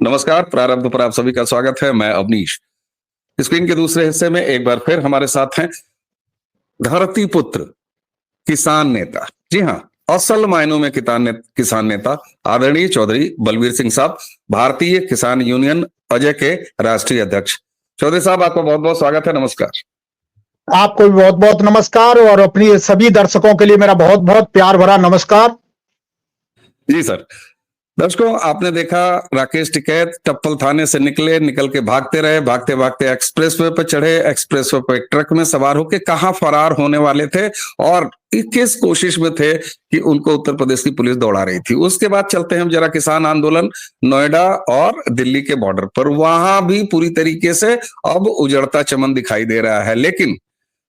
नमस्कार। प्रारंभ पर आप सभी का स्वागत है। मैं अवनीश। स्क्रीन के दूसरे हिस्से में एक बार फिर हमारे साथ हैं धरती पुत्र, किसान नेता, जी हाँ, असल मायनों में किसान नेता आदरणीय चौधरी बलवीर सिंह साहब, भारतीय किसान यूनियन अजय के राष्ट्रीय अध्यक्ष। चौधरी साहब, आपका बहुत बहुत स्वागत है। नमस्कार। आपको भी बहुत बहुत नमस्कार और अपनी सभी दर्शकों के लिए मेरा बहुत बहुत प्यार भरा नमस्कार। जी सर। दर्शकों, आपने देखा राकेश टिकैत टप्पल थाने से निकल के भागते रहे, भागते भागते एक्सप्रेसवे पर चढ़े, एक्सप्रेसवे पर एक ट्रक में सवार होकर कहां फरार होने वाले थे और किस कोशिश में थे कि उनको उत्तर प्रदेश की पुलिस दौड़ा रही थी। उसके बाद चलते हैं हम जरा किसान आंदोलन नोएडा और दिल्ली के बॉर्डर पर। वहां भी पूरी तरीके से अब उजड़ता चमन दिखाई दे रहा है, लेकिन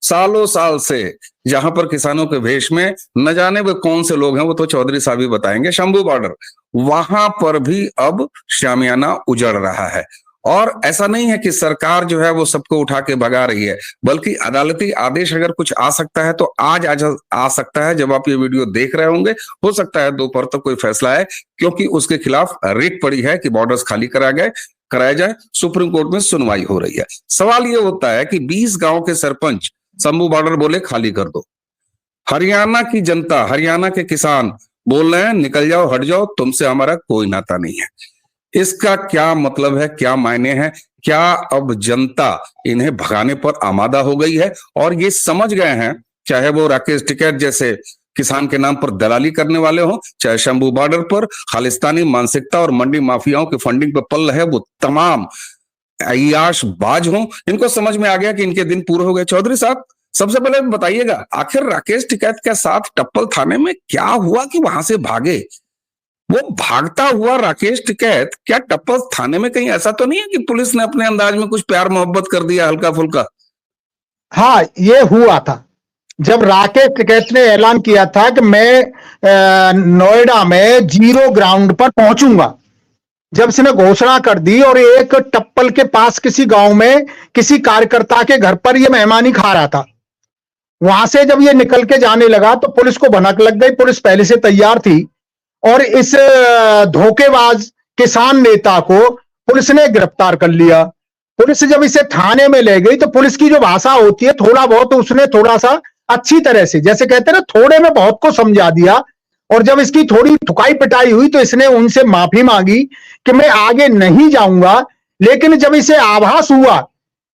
सालों साल से जहां पर किसानों के भेष में न जाने वो कौन से लोग हैं, वो तो चौधरी साहब ही बताएंगे, शंभू बॉर्डर, वहां पर भी अब शामियाना उजड़ रहा है। और ऐसा नहीं है कि सरकार जो है वो सबको उठा के भगा रही है, बल्कि अदालती आदेश अगर कुछ आ सकता है तो आज आ सकता है। जब आप ये वीडियो देख रहे होंगे, हो सकता है दोपहर तक कोई फैसला है, क्योंकि उसके खिलाफ रिट पड़ी है कि बॉर्डर्स खाली कराया जाए। सुप्रीम कोर्ट में सुनवाई हो रही है। सवाल ये होता है कि 20 गांव के सरपंच शंभू बॉर्डर बोले खाली कर दो, हरियाणा की जनता, हरियाणा के किसान बोल रहे हैं निकल जाओ, हट जाओ, तुमसे हमारा कोई नाता नहीं है। इसका क्या मतलब है, क्या मायने हैं? क्या अब जनता इन्हें भगाने पर आमादा हो गई है और ये समझ गए हैं, चाहे वो राकेश टिकैत जैसे किसान के नाम पर दलाली करने वाले हो, चाहे शंभू बॉर्डर पर खालिस्तानी मानसिकता और मंडी माफियाओं के फंडिंग पर पल रहे वो तमाम अय्याशबाज हो, इनको समझ में आ गया कि इनके दिन पूरे हो गए। चौधरी साहब, सबसे पहले बताइएगा, आखिर राकेश टिकैत के साथ टप्पल थाने में क्या हुआ कि वहां से भागे? वो भागता हुआ राकेश टिकैत क्या टप्पल थाने में कहीं ऐसा तो नहीं है कि पुलिस ने अपने अंदाज में कुछ प्यार मोहब्बत कर दिया हल्का फुल्का? हाँ, ये हुआ था जब राकेश टिकैत ने ऐलान किया था कि मैं नोएडा में जीरो ग्राउंड पर पहुंचूंगा। जब इसने घोषणा कर दी और एक टप्पल के पास किसी गांव में किसी कार्यकर्ता के घर पर यह मेहमानी खा रहा था, वहां से जब ये निकल के जाने लगा तो पुलिस को भनक लग गई। पुलिस पहले से तैयार थी और इस धोखेबाज किसान नेता को पुलिस ने गिरफ्तार कर लिया। पुलिस जब इसे थाने में ले गई तो पुलिस की जो भाषा होती है, थोड़ा बहुत उसने थोड़ा सा अच्छी तरह से, जैसे कहते हैं ना, थोड़े में बहुत को समझा दिया। और जब इसकी थोड़ी ठुकाई पिटाई हुई तो इसने उनसे माफी मांगी कि मैं आगे नहीं जाऊंगा। लेकिन जब इसे आभास हुआ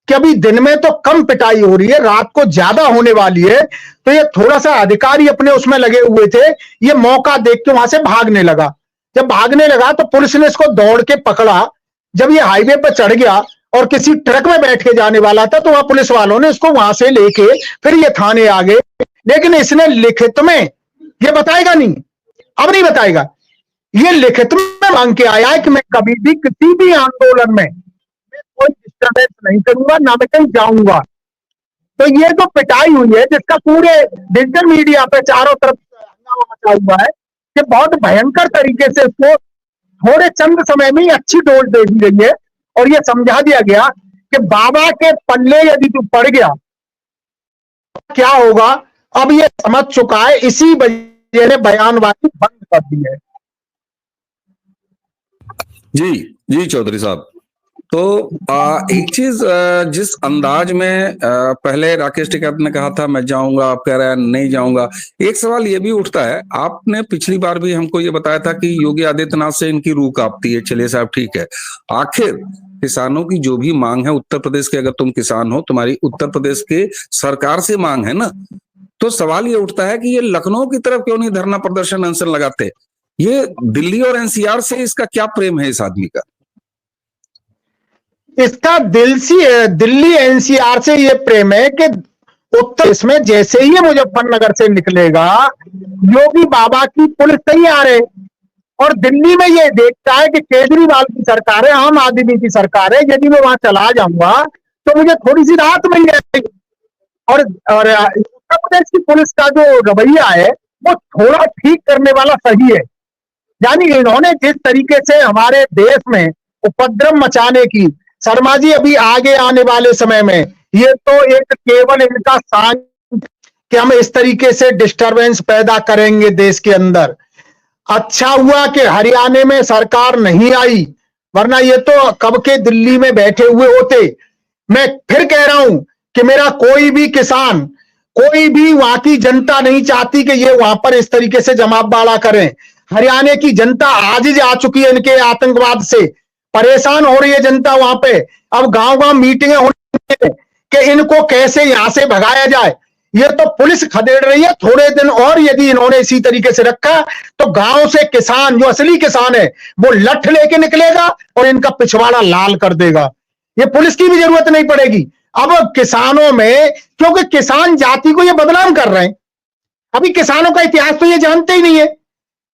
कि अभी दिन में तो कम पिटाई हो रही है, रात को ज्यादा होने वाली है, तो ये थोड़ा सा अधिकारी अपने उसमें लगे हुए थे, ये मौका देख के वहां से भागने लगा। जब भागने लगा तो पुलिस ने इसको दौड़ के पकड़ा। जब ये हाईवे पर चढ़ गया और किसी ट्रक में बैठ के जाने वाला था तो वहां पुलिस वालों ने इसको वहां से लेके फिर ये थाने आ गए। लेकिन इसने लिखित में ये बताएगा नहीं, अब नहीं बताएगा, ये लिखित में मांग के आया है कि मैं कभी भी किसी भी आंदोलन में कोई डिस्टर्बेंस नहीं करूंगा, ना मैं कहीं जाऊंगा। तो ये जो पिटाई हुई है, जिसका पूरे डिजिटल मीडिया पे चारों तरफ हंगामा मचा हुआ है, कि बहुत भयंकर तरीके से इसको थोड़े चंद समय में ही अच्छी डोज दे दी गई है और ये समझा दिया गया कि बाबा के पल्ले यदि तू पड़ गया क्या होगा। अब ये समझ चुका है, इसी वजह ने बयानबाजी बंद कर दी है। जी जी चौधरी साहब, तो एक चीज, जिस अंदाज में पहले राकेश टिकैत ने कहा था मैं जाऊंगा, आप कह रहे हैं नहीं जाऊंगा, एक सवाल ये भी उठता है, आपने पिछली बार भी हमको ये बताया था कि योगी आदित्यनाथ से इनकी रूह कांपती है। चलिए साहब, ठीक है, आखिर किसानों की जो भी मांग है, उत्तर प्रदेश के, अगर तुम किसान हो, तुम्हारी उत्तर प्रदेश के सरकार से मांग है ना, तो सवाल ये उठता है कि ये लखनऊ की तरफ क्यों नहीं धरना प्रदर्शन अनशन लगाते? ये दिल्ली और एनसीआर से इसका क्या प्रेम है इस आदमी का? इसका दिल्ली एनसीआर से ये प्रेम है कि उत्तर प्रदेश में जैसे ही मुजफ्फरनगर से निकलेगा, योगी बाबा की पुलिस तैयार है और दिल्ली में ये देखता है कि केजरीवाल की सरकार है, आम आदमी की सरकार है, यदि मैं वहां चला जाऊंगा तो मुझे थोड़ी सी राहत मिल जाएगी। और उत्तर प्रदेश की पुलिस का जो रवैया है वो थोड़ा ठीक करने वाला सही है। यानी इन्होंने जिस तरीके से हमारे देश में उपद्रव मचाने की, शर्मा जी अभी आगे आने वाले समय में ये तो एक केवल इनका साइन कि हम इस तरीके से डिस्टरबेंस पैदा करेंगे देश के अंदर। अच्छा हुआ कि हरियाणा में सरकार नहीं आई, वरना ये तो कब के दिल्ली में बैठे हुए होते। मैं फिर कह रहा हूं कि मेरा कोई भी किसान, कोई भी वहां की जनता नहीं चाहती कि ये वहां पर इस तरीके से जमावड़ा करें। हरियाणा की जनता आजिज आ चुकी है इनके आतंकवाद से, परेशान हो रही है जनता वहां पे। अब गांव गांव मीटिंगें हो रही है कि इनको कैसे यहां से भगाया जाए। ये तो पुलिस खदेड़ रही है। थोड़े दिन और यदि इन्होंने इसी तरीके से रखा तो गांव से किसान, जो असली किसान है, वो लठ लेके निकलेगा और इनका पिछवाड़ा लाल कर देगा। ये पुलिस की भी जरूरत नहीं पड़ेगी अब किसानों में, क्योंकि किसान जाति को ये बदनाम कर रहे हैं। अभी किसानों का इतिहास तो ये जानते ही नहीं है।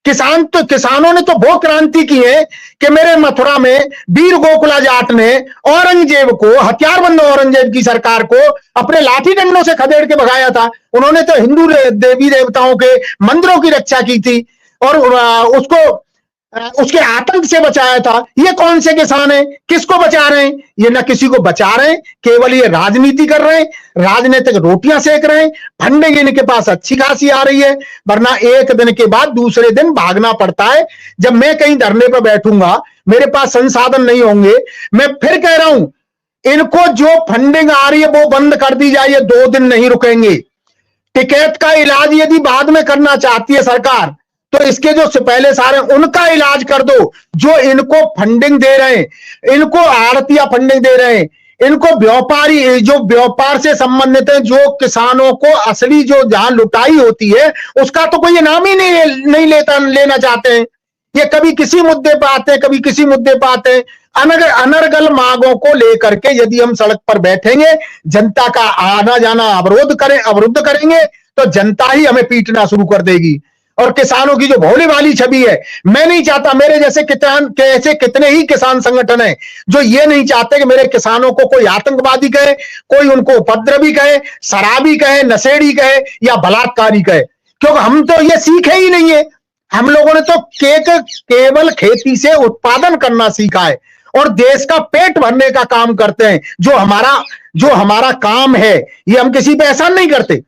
किसानों ने तो वो क्रांति की है कि मेरे मथुरा में वीर गोकुला जाट ने औरंगजेब को, हथियारबंद औरंगजेब की सरकार को अपने लाठी डंडों से खदेड़ के भगाया था। उन्होंने तो हिंदू देवी देवताओं के मंदिरों की रक्षा की थी और उसके आतंक से बचाया था। ये कौन से किसान हैं? किसको बचा रहे हैं? ये न किसी को बचा रहे हैं, केवल ये राजनीति कर रहे हैं, राजनीतिक रोटियां सेक रहे हैं। फंडिंग इनके पास अच्छी खासी आ रही है, वरना एक दिन के बाद दूसरे दिन भागना पड़ता है। जब मैं कहीं धरने पर बैठूंगा, मेरे पास संसाधन नहीं होंगे। मैं फिर कह रहा हूं, इनको जो फंडिंग आ रही है वो बंद कर दी जाए। ये 2 दिन नहीं रुकेंगे। टिकैत का इलाज यदि बाद में करना चाहती है सरकार, तो इसके जो पहले सारे उनका इलाज कर दो। जो इनको फंडिंग दे रहे हैं, इनको आड़तिया फंडिंग दे रहे हैं, इनको व्यापारी, जो व्यापार से संबंधित है, जो किसानों को असली जो जहां लुटाई होती है उसका तो कोई नाम ही नहीं लेना चाहते हैं। ये कभी किसी मुद्दे पर आते हैं, कभी किसी मुद्दे पर आते हैं। अनर्गल मांगों को लेकर के यदि हम सड़क पर बैठेंगे, जनता का आना जाना अवरुद्ध करेंगे, तो जनता ही हमें पीटना शुरू कर देगी। और किसानों की जो भोली भाली छवि है, मैं नहीं चाहता। मेरे जैसे ऐसे कितने ही किसान संगठन हैं जो ये नहीं चाहते कि मेरे किसानों को कोई आतंकवादी कहे, कोई उनको उपद्रवी कहे, शराबी कहे, नशेड़ी कहे या बलात्कारी कहे, क्योंकि हम तो ये सीखे ही नहीं है। हम लोगों ने तो केवल खेती से उत्पादन करना सीखा है और देश का पेट भरने का काम करते हैं। जो हमारा काम है, ये हम किसी पे एहसान नहीं करते।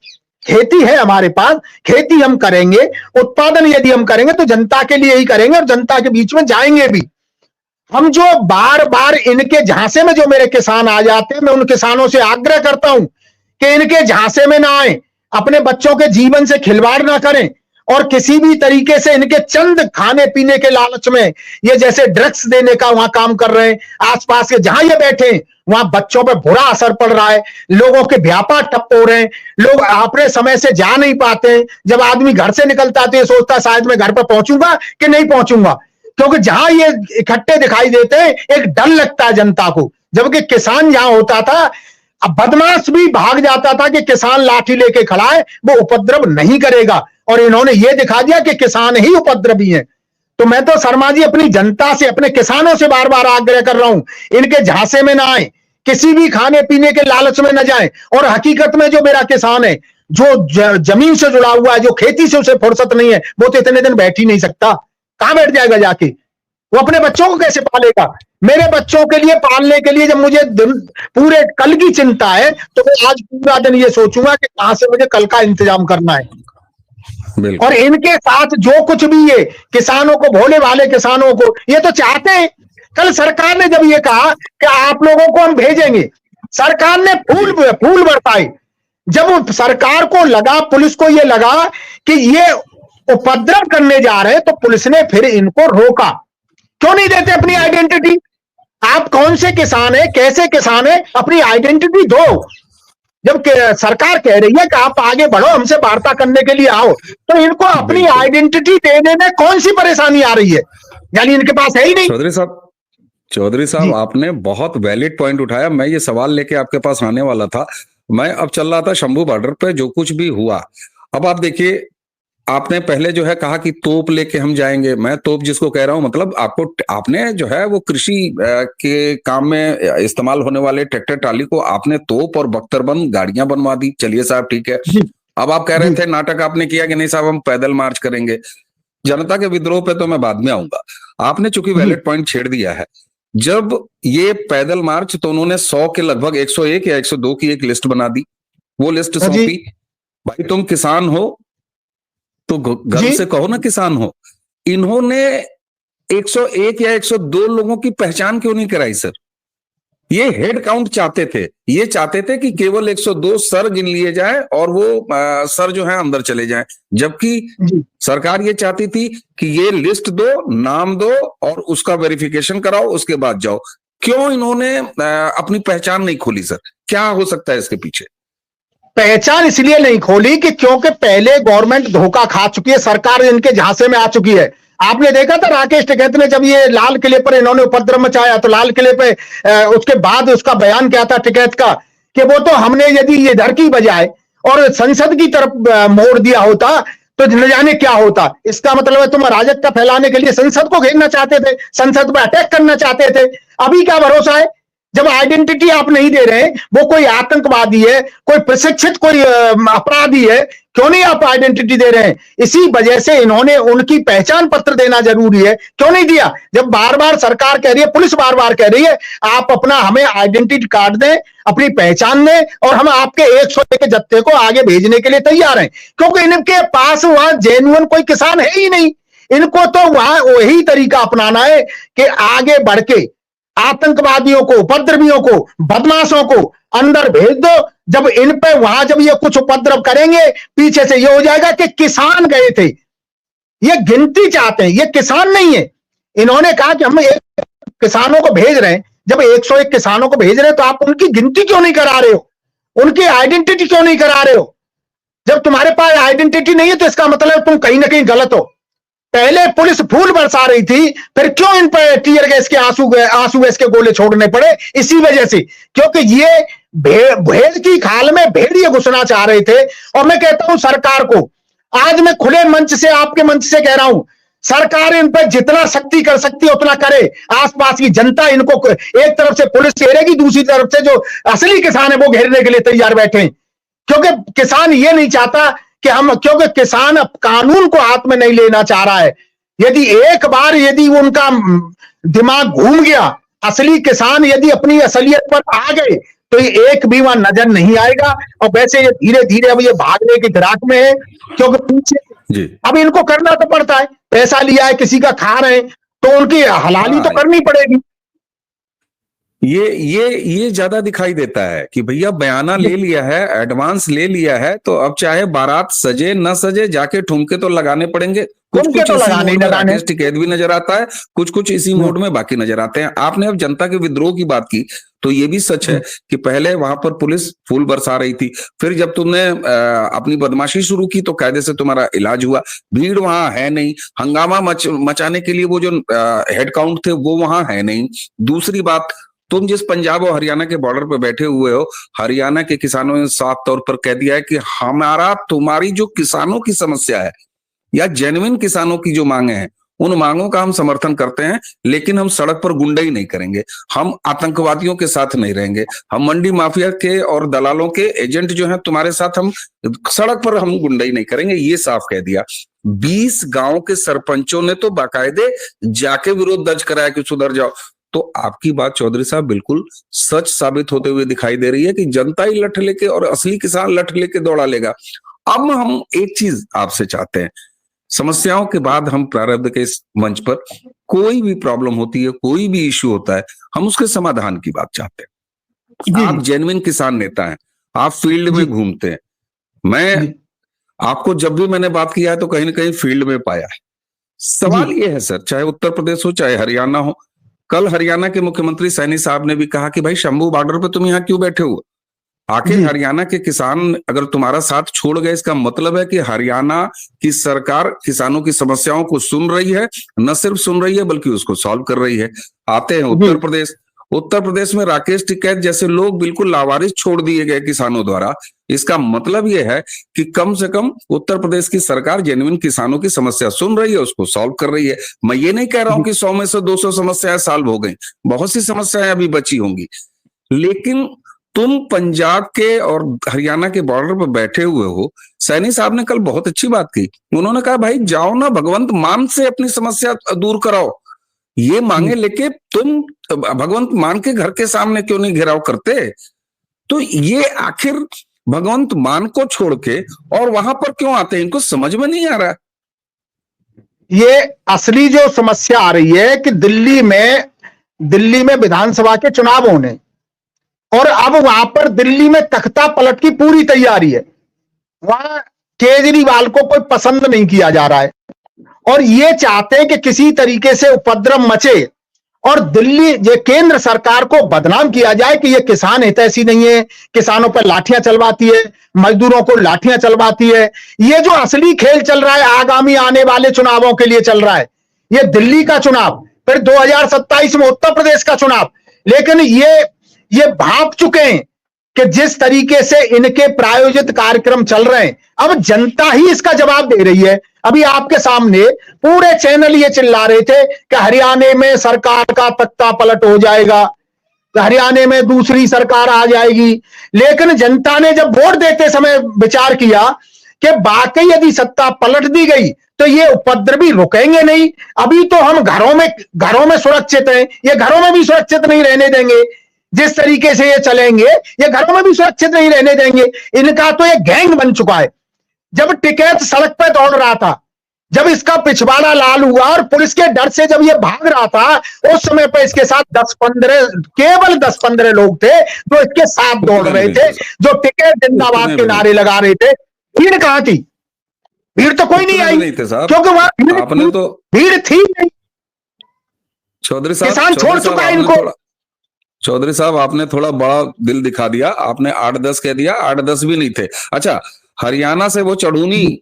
खेती है हमारे पास, खेती हम करेंगे, उत्पादन यदि हम करेंगे तो जनता के लिए ही करेंगे और जनता के बीच में जाएंगे भी। हम जो बार बार इनके झांसे में जो मेरे किसान आ जाते हैं, मैं उन किसानों से आग्रह करता हूं कि इनके झांसे में ना आए, अपने बच्चों के जीवन से खिलवाड़ ना करें और किसी भी तरीके से इनके चंद खाने पीने के लालच में ये जैसे ड्रग्स देने का वहां काम कर रहे हैं। आसपास के जहां ये बैठे हैं वहां बच्चों पे बुरा असर पड़ रहा है, लोगों के व्यापार ठप्प हो रहे हैं, लोग अपने समय से जा नहीं पाते हैं। जब आदमी घर से निकलता है तो ये सोचता है शायद मैं घर पर पहुंचूंगा कि नहीं पहुंचूंगा, क्योंकि जहां ये इकट्ठे दिखाई देते हैं एक डर लगता है जनता को। जबकि किसान जहां होता था, अब बदमाश भी भाग जाता था कि किसान लाठी लेके खड़ा है, वो उपद्रव नहीं करेगा, और इन्होंने ये दिखा दिया कि किसान ही उपद्रवी हैं। तो मैं तो शर्मा जी अपनी जनता से, अपने किसानों से बार बार आग्रह कर रहा हूं, इनके झांसे में ना आए, किसी भी खाने पीने के लालच में न जाए। और हकीकत में जो मेरा किसान है, जो जमीन से जुड़ा हुआ है, जो खेती से उसे फुर्सत नहीं है, वो तो इतने दिन बैठ ही नहीं सकता। कहां बैठ जाएगा जाके? वो अपने बच्चों को कैसे पालेगा? मेरे बच्चों के लिए पालने के लिए जब मुझे पूरे कल की चिंता है, तो मैं आज पूरा दिन ये सोचूंगा कि कहां से मुझे कल का इंतजाम करना है। और इनके साथ जो कुछ भी ये किसानों को, भोले भाले किसानों को, ये तो चाहते हैं। कल सरकार ने जब ये कहा कि आप लोगों को हम भेजेंगे, सरकार ने फूल बरसाए। जब सरकार को लगा, पुलिस को ये लगा कि ये उपद्रव करने जा रहे हैं, तो पुलिस ने फिर इनको रोका। क्यों नहीं देते अपनी आइडेंटिटी? आप कौन से किसान है, कैसे किसान है, अपनी आइडेंटिटी दो। जब सरकार कह रही है कि आप आगे बढ़ो, हमसे वार्ता करने के लिए आओ, तो इनको अपनी आइडेंटिटी देने में कौन सी परेशानी आ रही है? यानी इनके पास है ही नहीं। चौधरी साहब आपने बहुत वैलिड पॉइंट उठाया। मैं ये सवाल लेके आपके पास आने वाला था। मैं अब चल रहा था शंभू बॉर्डर पे, जो कुछ भी हुआ। अब आप देखिए, आपने पहले जो है कहा कि तोप लेके हम जाएंगे। मैं तोप जिसको कह रहा हूं, मतलब आपने जो है वो कृषि के काम में इस्तेमाल होने वाले ट्रैक्टर ट्राली को आपने तोप और बख्तरबंद गाड़ियां बनवा दी। चलिए साहब, ठीक है। अब आप कह रहे थे, नाटक आपने किया कि नहीं साहब हम पैदल मार्च करेंगे। जनता के विद्रोह पे तो मैं बाद में आऊंगा। आपने चूंकि वैलिड पॉइंट छेड़ दिया है, जब ये पैदल मार्च, तो उन्होंने 100 के लगभग 101 या 102 की एक लिस्ट बना दी। वो लिस्ट सौंपी, भाई तुम किसान हो तो घर से कहो ना किसान हो। इन्होंने 101 या 102 लोगों की पहचान क्यों नहीं कराई सर? ये हेड काउंट चाहते थे, ये चाहते थे कि केवल 102 सर गिन लिए जाए और वो सर जो है अंदर चले जाएं, जबकि जी सरकार ये चाहती थी कि ये लिस्ट दो, नाम दो और उसका वेरिफिकेशन कराओ, उसके बाद जाओ। क्यों इन्होंने अपनी पहचान नहीं खोली सर? क्या हो सकता है इसके पीछे? पहचान इसलिए नहीं खोली कि क्योंकि पहले गवर्नमेंट धोखा खा चुकी है, सरकार इनके झांसे में आ चुकी है। आपने देखा था राकेश टिकैत ने जब ये लाल किले पर इन्होंने उपद्रव मचाया तो लाल किले पे उसके बाद उसका बयान क्या था टिकैत का कि वो तो हमने यदि ये इधर की बजाय और संसद की तरफ मोड़ दिया होता तो न जाने क्या होता। इसका मतलब है तुम अराजकता फैलाने के लिए संसद को घेरना चाहते थे, संसद पर अटैक करना चाहते थे। अभी क्या भरोसा है जब आइडेंटिटी आप नहीं दे रहे, वो कोई आतंकवादी है, कोई प्रशिक्षित कोई अपराधी है, क्यों नहीं आप आइडेंटिटी दे रहे हैं? इसी वजह से इन्होंने उनकी पहचान पत्र देना जरूरी है, क्यों नहीं दिया? जब बार बार सरकार कह रही है, पुलिस बार बार कह रही है आप अपना हमें आइडेंटिटी कार्ड दें, अपनी पहचान दें और हम आपके 101 के जत्थे को आगे भेजने के लिए तैयार हैं, क्योंकि इनके पास वहां जेन्युइन कोई किसान है ही नहीं। इनको तो वहां वही तरीका अपनाना है कि आगे बढ़ के आतंकवादियों को, उपद्रवियों को, बदमाशों को अंदर भेज दो। जब इन पे वहां जब ये कुछ उपद्रव करेंगे, पीछे से ये हो जाएगा कि किसान गए थे। ये गिनती चाहते हैं, ये किसान नहीं है। इन्होंने कहा कि हम किसानों को भेज रहे हैं, जब 101 किसानों को भेज रहे हैं तो आप उनकी गिनती क्यों नहीं करा रहे हो? उनकी आइडेंटिटी क्यों नहीं करा रहे हो? जब तुम्हारे पास आइडेंटिटी नहीं है तो इसका मतलब तुम कहीं ना कहीं गलत हो। पहले पुलिस फूल बरसा रही थी, फिर क्यों इन पर टीयर गैस के आंसू गैस के गोले छोड़ने पड़े? इसी वजह से, क्योंकि ये भेड़ की खाल में भेड़िए घुसना चाह रहे थे। और मैं कहता हूं सरकार को, आज मैं खुले मंच से आपके मंच से कह रहा हूं, सरकार इन पर जितना सख्ती कर सकती है उतना करे। आसपास की जनता इनको एक तरफ से पुलिस घेरेगी, दूसरी तरफ से जो असली किसान है वो घेरने के लिए तैयार बैठे हैं, क्योंकि किसान ये नहीं चाहता कि हम, क्योंकि किसान अब कानून को हाथ में नहीं लेना चाह रहा है। यदि एक बार यदि उनका दिमाग घूम गया, असली किसान यदि अपनी असलियत पर आ गए तो ये एक भी वहां नजर नहीं आएगा। और वैसे ये धीरे धीरे अब ये भागने की फिराक में है, क्योंकि पीछे अब इनको करना तो पड़ता है। पैसा लिया है, किसी का खा रहे हैं तो उनकी हलाली तो करनी पड़ेगी। ये ज्यादा दिखाई देता है कि भैया बयाना ले लिया है, एडवांस ले लिया है, तो अब चाहे बारात सजे न सजे, जाके ठुमके तो लगाने पड़ेंगे। कुछ कुछ तो इसी मोड में राकेश टिकैत भी नजर आता है, कुछ कुछ इसी मोड में बाकी नजर आते हैं। आपने अब जनता के विद्रोह की बात की, तो ये भी सच है कि पहले वहां पर पुलिस फूल बरसा रही थी, फिर जब तुमने अपनी बदमाशी शुरू की तो कायदे से तुम्हारा इलाज हुआ। भीड़ वहां है नहीं, हंगामा मचाने के लिए वो जो हेड काउंट थे वो वहां है नहीं। दूसरी बात, तुम जिस पंजाब और हरियाणा के बॉर्डर पर बैठे हुए हो, हरियाणा के किसानों ने साफ तौर पर कह दिया है कि तुम्हारी जो किसानों की समस्या है या जेन्युइन किसानों की जो मांगे हैं, उन मांगों का हम समर्थन करते हैं, लेकिन हम सड़क पर गुंडाई नहीं करेंगे, हम आतंकवादियों के साथ नहीं रहेंगे, हम मंडी माफिया के और दलालों के एजेंट जो हैं तुम्हारे साथ, हम सड़क पर हम गुंडाई नहीं करेंगे, ये साफ कह दिया। 20 गांव के सरपंचों ने तो बाकायदे जाके विरोध दर्ज कराया कि सुधर जाओ। तो आपकी बात चौधरी साहब बिल्कुल सच साबित होते हुए दिखाई दे रही है कि जनता ही लठ लेके और असली किसान लठ लेके दौड़ा लेगा। अब हम एक चीज आपसे चाहते हैं, समस्याओं के बाद हम प्रारब्ध के इस मंच पर कोई भी प्रॉब्लम होती है, कोई भी इश्यू होता है, हम उसके समाधान की बात चाहते हैं। आप जेन्युइन किसान नेता हैं, आप फील्ड में घूमते हैं, मैं आपको जब भी मैंने बात किया है तो कहीं ना कहीं फील्ड में पाया है। सवाल ये है सर, चाहे उत्तर प्रदेश हो चाहे हरियाणा हो, कल हरियाणा के मुख्यमंत्री सैनी साहब ने भी कहा कि भाई शंभू बॉर्डर पे तुम यहाँ क्यों बैठे हो? आखिर हरियाणा के किसान अगर तुम्हारा साथ छोड़ गए, इसका मतलब है कि हरियाणा की सरकार किसानों की समस्याओं को सुन रही है, न सिर्फ सुन रही है बल्कि उसको सॉल्व कर रही है। आते हैं उत्तर प्रदेश। उत्तर प्रदेश में राकेश टिकैत जैसे लोग बिल्कुल लावारिस छोड़ दिए गए किसानों द्वारा। इसका मतलब यह है कि कम से कम उत्तर प्रदेश की सरकार जेन्युइन किसानों की समस्या सुन रही है, उसको सॉल्व कर रही है। मैं ये नहीं कह रहा हूं कि 100 में से 200 समस्याएं सॉल्व हो गई, बहुत सी समस्याएं अभी बची होंगी, लेकिन तुम पंजाब के और हरियाणा के बॉर्डर पर बैठे हुए हो। सैनी साहब ने कल बहुत अच्छी बात की, उन्होंने कहा भाई जाओ ना भगवंत मान से अपनी समस्या दूर कराओ। ये मांगे लेके तुम भगवंत मान के घर के सामने क्यों नहीं घेराव करते? तो ये आखिर भगवंत मान को छोड़ के और वहां पर क्यों आते हैं, इनको समझ में नहीं आ रहा। ये असली जो समस्या आ रही है कि दिल्ली में विधानसभा के चुनाव होने और अब वहां पर दिल्ली में तख्ता पलट की पूरी तैयारी है। वहां केजरीवाल को कोई पसंद नहीं किया जा रहा है और ये चाहते हैं कि किसी तरीके से उपद्रव मचे और दिल्ली ये केंद्र सरकार को बदनाम किया जाए कि ये किसान हितैषी नहीं है, किसानों पर लाठियां चलवाती है, मजदूरों को लाठियां चलवाती है। ये जो असली खेल चल रहा है आगामी आने वाले चुनावों के लिए चल रहा है, ये दिल्ली का चुनाव, फिर 2027 में उत्तर प्रदेश का चुनाव। लेकिन ये भाप चुके हैं कि जिस तरीके से इनके प्रायोजित कार्यक्रम चल रहे हैं, अब जनता ही इसका जवाब दे रही है। अभी आपके सामने पूरे चैनल ये चिल्ला रहे थे कि हरियाणा में सरकार का तख्ता पलट हो जाएगा, हरियाणा में दूसरी सरकार आ जाएगी। लेकिन जनता ने जब वोट देते समय विचार किया कि वाकई यदि सत्ता पलट दी गई तो ये उपद्रवी रुकेंगे नहीं। अभी तो हम घरों में सुरक्षित हैं, ये घरों में भी सुरक्षित नहीं रहने देंगे। जिस तरीके से ये चलेंगे ये घरों में भी सुरक्षित नहीं रहने देंगे। इनका तो ये गैंग बन चुका है। जब टिकैत सड़क पे दौड़ रहा था, जब इसका पिछवाड़ा लाल हुआ और पुलिस के डर से जब ये भाग रहा था, उस समय पे इसके साथ केवल 10-15 लोग थे जो इसके साथ दौड़ रहे थे, जो टिकैत जिंदाबाद के नारे लगा रहे थे। भीड़ कहां थी? भीड़ तो कोई नहीं आई, क्योंकि वहां आपने तो भीड़ थी नहीं। चौधरी साहब, किसान छोड़ चुका है इनको। चौधरी साहब, आपने थोड़ा बड़ा दिल दिखा दिया, आपने 8-10 कह दिया, 8-10 भी नहीं थे। अच्छा, हरियाणा से वो चढ़ूनी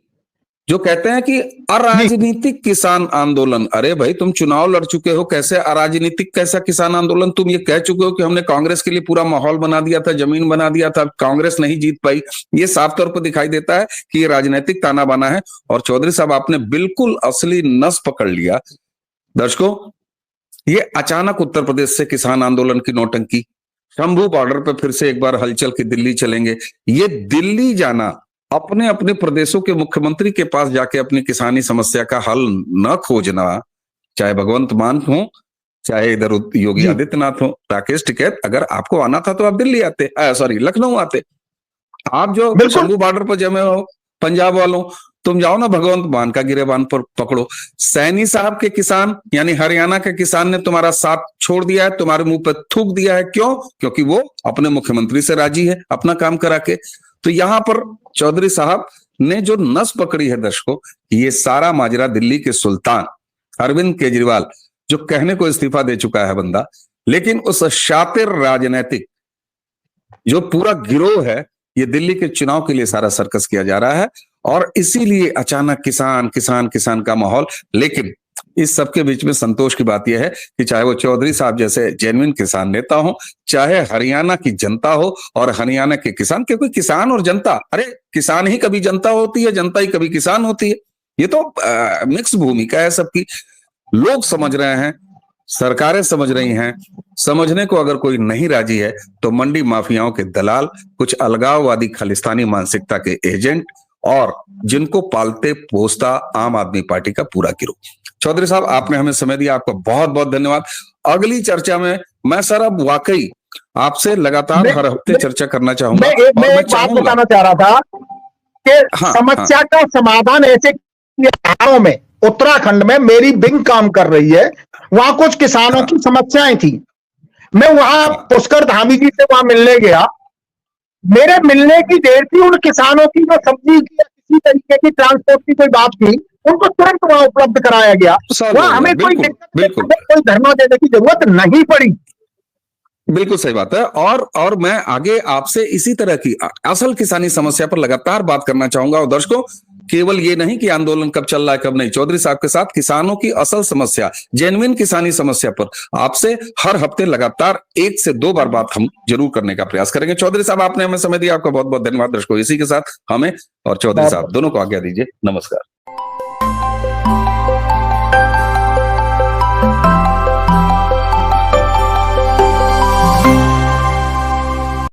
जो कहते हैं कि अराजनीतिक किसान आंदोलन, अरे भाई तुम चुनाव लड़ चुके हो, कैसे अराजनीतिक कैसा किसान आंदोलन? तुम ये कह चुके हो कि हमने कांग्रेस के लिए पूरा माहौल बना दिया था, जमीन बना दिया था, कांग्रेस नहीं जीत पाई। ये साफ तौर पर दिखाई देता है कि ये राजनीतिक ताना बाना है। और चौधरी साहब, आपने बिल्कुल असली नस पकड़ लिया। दर्शकों, ये अचानक उत्तर प्रदेश से किसान आंदोलन की नौटंकी, शंभू बॉर्डर पर फिर से एक बार हलचल की दिल्ली चलेंगे, ये दिल्ली जाना, अपने अपने प्रदेशों के मुख्यमंत्री के पास जाके अपनी किसानी समस्या का हल न खोजना, चाहे भगवंत मान हो, चाहे इधर योगी आदित्यनाथ हो, राकेश टिकैत, अगर आपको आना था तो आप दिल्ली आते, सॉरी लखनऊ आते। आप जो शंभू बॉर्डर पर जमे हो, पंजाब वालों, तुम जाओ ना भगवंत मान का गिरेबान पर पकड़ो। सैनी साहब के किसान यानी हरियाणा के किसान ने तुम्हारा साथ छोड़ दिया है, तुम्हारे मुंह पर थूक दिया है। क्यों? क्योंकि वो अपने मुख्यमंत्री से राजी है अपना काम करा के। तो यहां पर चौधरी साहब ने जो नस पकड़ी है दर्शकों, ये सारा माजरा दिल्ली के सुल्तान अरविंद केजरीवाल, जो कहने को इस्तीफा दे चुका है बंदा, लेकिन उस शातिर राजनीतिक जो पूरा गिरोह है, ये दिल्ली के चुनाव के लिए सारा सर्कस किया जा रहा है। और इसीलिए अचानक किसान किसान किसान का माहौल। लेकिन इस सबके बीच में संतोष की बात यह है कि चाहे वो चौधरी साहब जैसे जेन्युइन किसान नेता हो, चाहे हरियाणा की जनता हो और हरियाणा के किसान, क्योंकि किसान और जनता, अरे किसान ही कभी जनता होती है, जनता ही कभी किसान होती है। ये तो मिक्स भूमिका है सबकी। लोग समझ रहे हैं, सरकारें समझ रही हैं। समझने को अगर कोई नहीं राजी है तो मंडी माफियाओं के दलाल, कुछ अलगाववादी खालिस्तानी मानसिकता के एजेंट और जिनको पालते पोसता आम आदमी पार्टी का पूरा गिरोह। चौधरी साहब, आपने हमें समय दिया, आपका बहुत बहुत धन्यवाद। अगली चर्चा में मैं सर अब वाकई आपसे लगातार हर हफ्ते चर्चा करना चाहूंगा। मैं एक बात बताना चाह रहा था कि समस्या का समाधान ऐसे गांवों में, उत्तराखंड में मेरी विंग काम कर रही है, वहां कुछ किसानों की समस्याएं थी। मैं वहां पुष्कर धामी जी से वहां मिलने गया। मेरे मिलने की देर थी, उन किसानों की जो सब्जी की या किसी तरीके की ट्रांसपोर्ट की कोई बात थी, उनको तुरंत वहां उपलब्ध कराया गया। वहां हमें कोई धरना देने की जरूरत नहीं पड़ी। बिल्कुल सही बात है। और मैं आगे आपसे इसी तरह की असल किसानी समस्या पर लगातार बात करना चाहूंगा। और दर्शकों, केवल ये नहीं कि आंदोलन कब चल रहा है कब नहीं, चौधरी साहब के साथ किसानों की असल समस्या, जेन्युइन किसानी समस्या पर आपसे हर हफ्ते लगातार 1 से 2 बार बात हम जरूर करने का प्रयास करेंगे। चौधरी साहब, आपने हमें समय दिया, आपका बहुत बहुत धन्यवाद। दर्शकों, इसी के साथ हमें और चौधरी साहब दोनों को आज्ञा दीजिए। नमस्कार।